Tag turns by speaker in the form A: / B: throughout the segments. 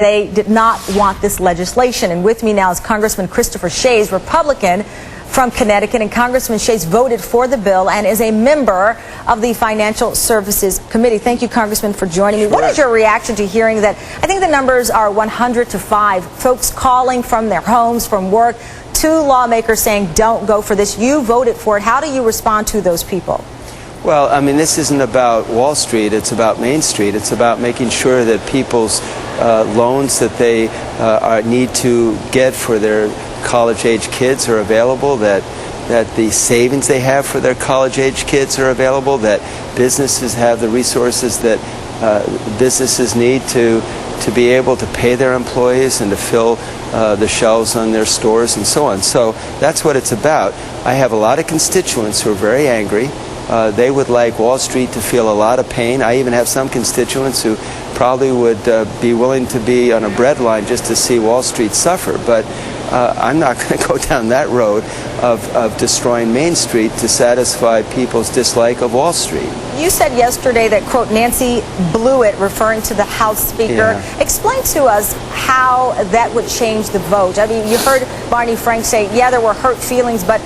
A: They did not want this legislation. And with me now is Congressman Christopher Shays, Republican from Connecticut. And Congressman Shays voted for the bill and is a member of the Financial Services Committee. Thank you, Congressman, for joining me. What is your reaction to hearing that? I think the numbers are 100 to 5. Folks calling from their homes, from work, to lawmakers saying, don't go for this. You voted for it. How do you respond to those people?
B: Well, I mean, this isn't about Wall Street. It's about Main Street. It's about making sure that people's loans that they need to get for their college-age kids are available, that the savings they have for their college-age kids are available, that businesses have the resources that businesses need to be able to pay their employees and to fill the shelves on their stores and so on. So that's what it's about. I have a lot of constituents who are very angry. They would like Wall Street to feel a lot of pain. I even have some constituents who probably would be willing to be on a breadline just to see Wall Street suffer. But I'm not going to go down that road of destroying Main Street to satisfy people's dislike of Wall Street.
A: You said yesterday that, quote, Nancy blew it, referring to the House Speaker.
B: Yeah.
A: Explain to us how that would change the vote. I mean, you heard Barney Frank say, yeah, there were hurt feelings, but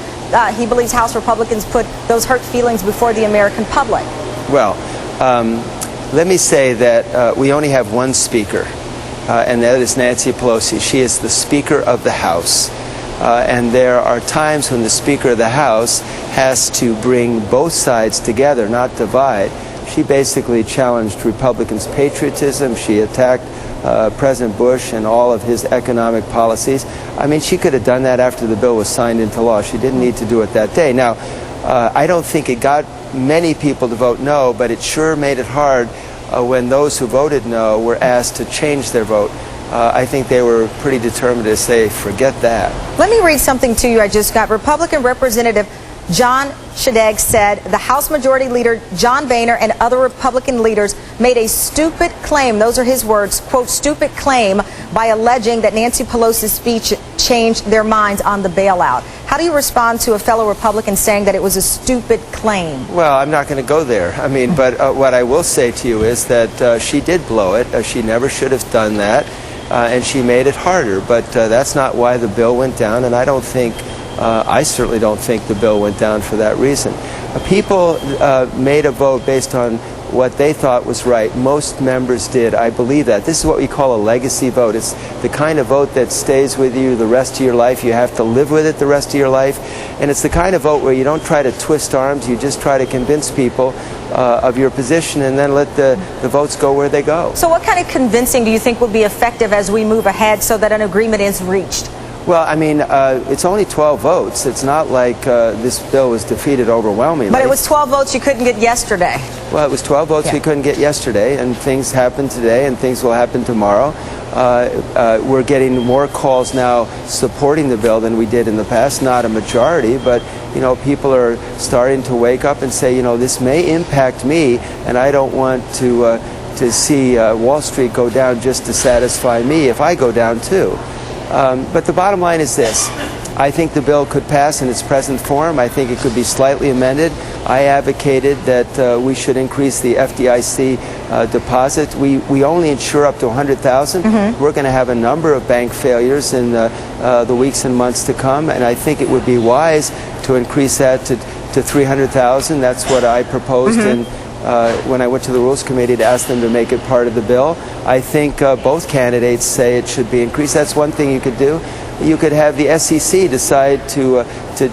A: he believes House Republicans put those hurt feelings before the American public.
B: Well, let me say that we only have one speaker, and that is Nancy Pelosi. She is the Speaker of the House. And there are times when the Speaker of the House has to bring both sides together, not divide. She basically challenged Republicans' patriotism. She attacked President Bush and all of his economic policies. I mean, she could have done that after the bill was signed into law. She didn't need to do it that day. Now, I don't think it got many people to vote no, but it sure made it hard when those who voted no were asked to change their vote. I think they were pretty determined to say, forget that.
A: Let me read something to you I just got. Republican Representative John Shays said the House Majority Leader John Boehner and other Republican leaders made a stupid claim, those are his words, quote, stupid claim, by alleging that Nancy Pelosi's speech changed their minds on the bailout. How do you respond to a fellow Republican saying that it was a stupid claim?
B: Well, I'm not going to go there. I mean, but what I will say to you is that she did blow it. She never should have done that, and she made it harder. But that's not why the bill went down, and I certainly don't think the bill went down for that reason. People made a vote based on what they thought was right. Most members did. I believe that. This is what we call a legacy vote. It's the kind of vote that stays with you the rest of your life. You have to live with it the rest of your life. And it's the kind of vote where you don't try to twist arms. You just try to convince people of your position and then let the votes go where they go.
A: So what kind of convincing do you think would be effective as we move ahead so that an agreement is reached?
B: Well, I mean, it's only 12 votes. It's not like this bill was defeated overwhelmingly.
A: But it was 12 votes you couldn't get yesterday.
B: Well, it was 12 votes we couldn't get yesterday, and things happened today, and things will happen tomorrow. We're getting more calls now supporting the bill than we did in the past. Not a majority, but, you know, people are starting to wake up and say, you know, this may impact me, and I don't want to see Wall Street go down just to satisfy me if I go down too. But the bottom line is this. I think the bill could pass in its present form. I think it could be slightly amended. I advocated that we should increase the FDIC deposit. We only insure up to $100,000. We're going to have a number of bank failures in the weeks and months to come, and I think it would be wise to increase that to $300,000. That's what I proposed when I went to the Rules Committee to ask them to make it part of the bill. I think both candidates say it should be increased. That's one thing you could do. You could have the SEC decide to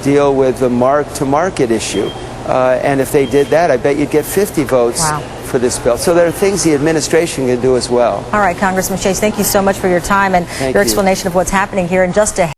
B: deal with the mark-to-market issue. And if they did that, I bet you'd get 50 votes for this bill. So there are things the administration can do as well.
A: All right, Congressman Shays, thank you so much for your time and your explanation of what's happening here. In just a